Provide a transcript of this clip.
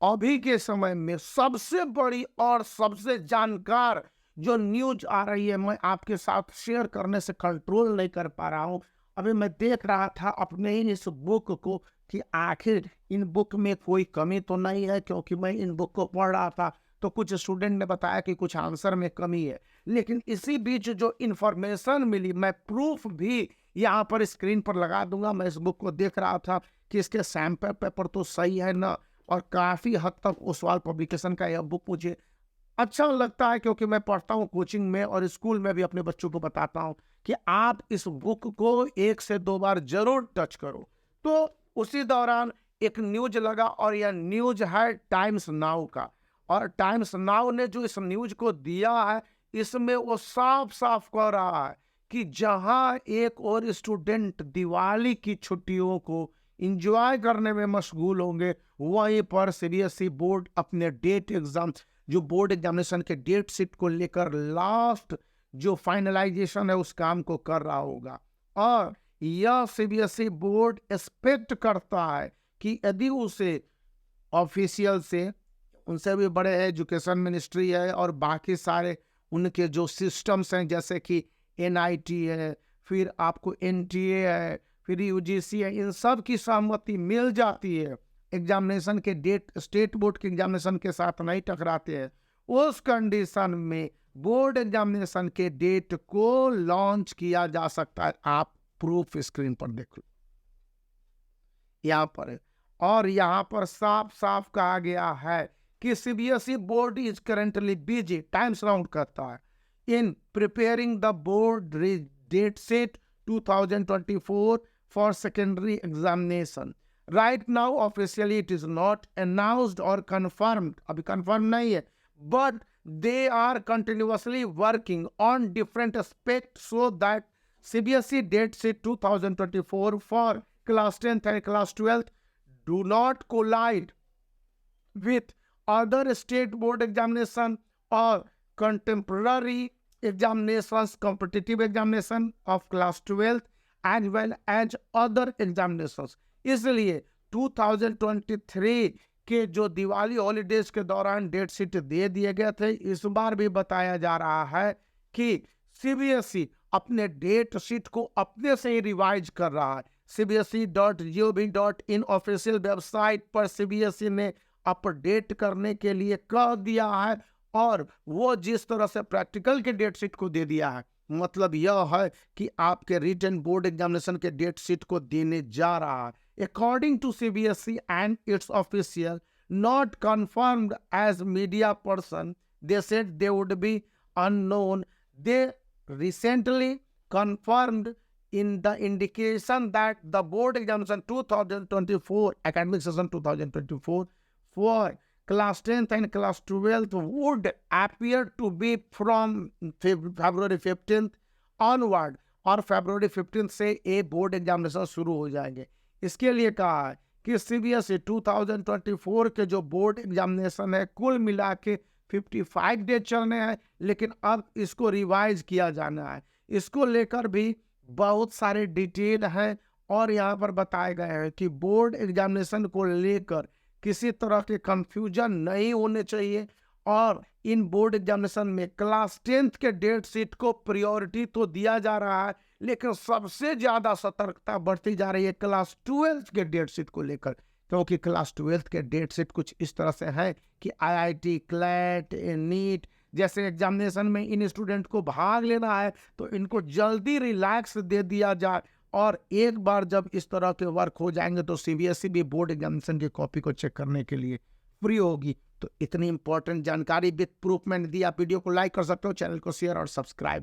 अभी के समय में सबसे बड़ी और सबसे जानकार जो न्यूज आ रही है, मैं आपके साथ शेयर करने से कंट्रोल नहीं कर पा रहा हूँ। अभी मैं देख रहा था अपने ही इस बुक को कि आखिर इन बुक में कोई कमी तो नहीं है, क्योंकि मैं इन बुक को पढ़ रहा था तो कुछ स्टूडेंट ने बताया कि कुछ आंसर में कमी है। लेकिन इसी बीच जो इन्फॉर्मेशन मिली, मैं प्रूफ भी यहाँ पर स्क्रीन पर लगा दूंगा। मैं इस बुक को देख रहा था कि इसके सैंपल पेपर तो सही है ना, और काफ़ी हद तक ओसवाल पब्लिकेशन का यह बुक मुझे अच्छा लगता है, क्योंकि मैं पढ़ता हूँ कोचिंग में और स्कूल में भी अपने बच्चों को बताता हूँ कि आप इस बुक को 1 से 2 बार ज़रूर टच करो। तो उसी दौरान एक न्यूज़ लगा, और यह न्यूज़ है टाइम्स नाउ का। और टाइम्स नाउ ने जो इस न्यूज़ को दिया है, इसमें वो साफ-साफ कह रहा है कि जहाँ एक और स्टूडेंट दिवाली की छुट्टियों को एन्जॉय करने में मशगूल होंगे, वहीं पर सीबीएसई बोर्ड अपने डेट एग्जाम, जो बोर्ड एग्जामिनेशन के डेट शीट को लेकर लास्ट जो फाइनलाइजेशन है उस काम को कर रहा होगा। और यह सीबीएसई बोर्ड एक्सपेक्ट करता है कि यदि उसे ऑफिशियल से, उनसे भी बड़े एजुकेशन मिनिस्ट्री है और बाकी सारे उनके जो सिस्टम्स हैं, जैसे कि एनआईटी है, फिर आपको एनटीए है, फिर यूजीसी है, इन सब की सहमति मिल जाती है, एग्जामिनेशन के डेट स्टेट बोर्ड के एग्जामिनेशन के साथ नहीं टकराते हैं, उस कंडीशन में बोर्ड एग्जामिनेशन के डेट को लॉन्च किया जा सकता है। आप प्रूफ स्क्रीन पर देख लो, यहाँ पर है। और यहाँ पर साफ साफ कहा गया है कि CBSE board is currently busy, times round करता है, in preparing the board date set 2024 for secondary examination. Right now, officially, it is not announced or confirmed. अभी confirmed नहीं है, but they are continuously working on different aspects so that CBSE date sheet 2024 for class 10th and class 12th do not collide with other state board examination or contemporary examinations, competitive examination of class 12th as well as other examinations. इसलिए 2023 के जो Diwali holidays के दौरान date sheet दे दिए गए थे, इस बार भी बताया जा रहा है कि सीबीएसई अपने डेट शीट को अपने से ही रिवाइज कर रहा है। cbse.gov.in ऑफिशियल वेबसाइट पर सीबीएसई ने अपडेट करने के लिए कह दिया है, और वो जिस तरह से प्रैक्टिकल के डेट शीट को दे दिया है, मतलब यह है कि आपके रिटन बोर्ड एग्जामिनेशन के डेट शीट को देने जा रहा है। According to CBSE and its official not confirmed as media person, they said they would be unknown. They recently confirmed in the indication that the board examination 2024 academic session 2024 for class 10th and class 12th would appear to be from February 15th onward, और February 15th से ये board examination शुरू हो जाएंगे। इसके लिए कहा है कि सीबीएसई 2024 के जो बोर्ड एग्जामिनेशन है, कुल मिला के 55 डेज चलने हैं, लेकिन अब इसको रिवाइज किया जाना है। इसको लेकर भी बहुत सारे डिटेल हैं, और यहाँ पर बताए गए हैं कि बोर्ड एग्जामिनेशन को लेकर किसी तरह के कंफ्यूजन नहीं होने चाहिए, और इन बोर्ड एग्जामिनेशन में क्लास 10th के डेट शीट को प्रायोरिटी तो दिया जा रहा है, लेकिन सबसे ज़्यादा सतर्कता बढ़ती जा रही है क्लास 12th के डेट शीट को लेकर, क्योंकि क्लास 12th के डेट शीट कुछ इस तरह से है कि आईआईटी, क्लैट, नीट जैसे एग्जामिनेशन में इन स्टूडेंट को भाग लेना है, तो इनको जल्दी रिलैक्स दे दिया जाए, और एक बार जब इस तरह के वर्क हो जाएंगे तो सीबीएसई भी बोर्ड एग्जामिनेशन की कॉपी को चेक करने के लिए फ्री होगी। तो इतनी इंपॉर्टेंट जानकारी विद प्रूफ मैंने दी। आप वीडियो को लाइक कर सकते हो, चैनल को शेयर और सब्सक्राइब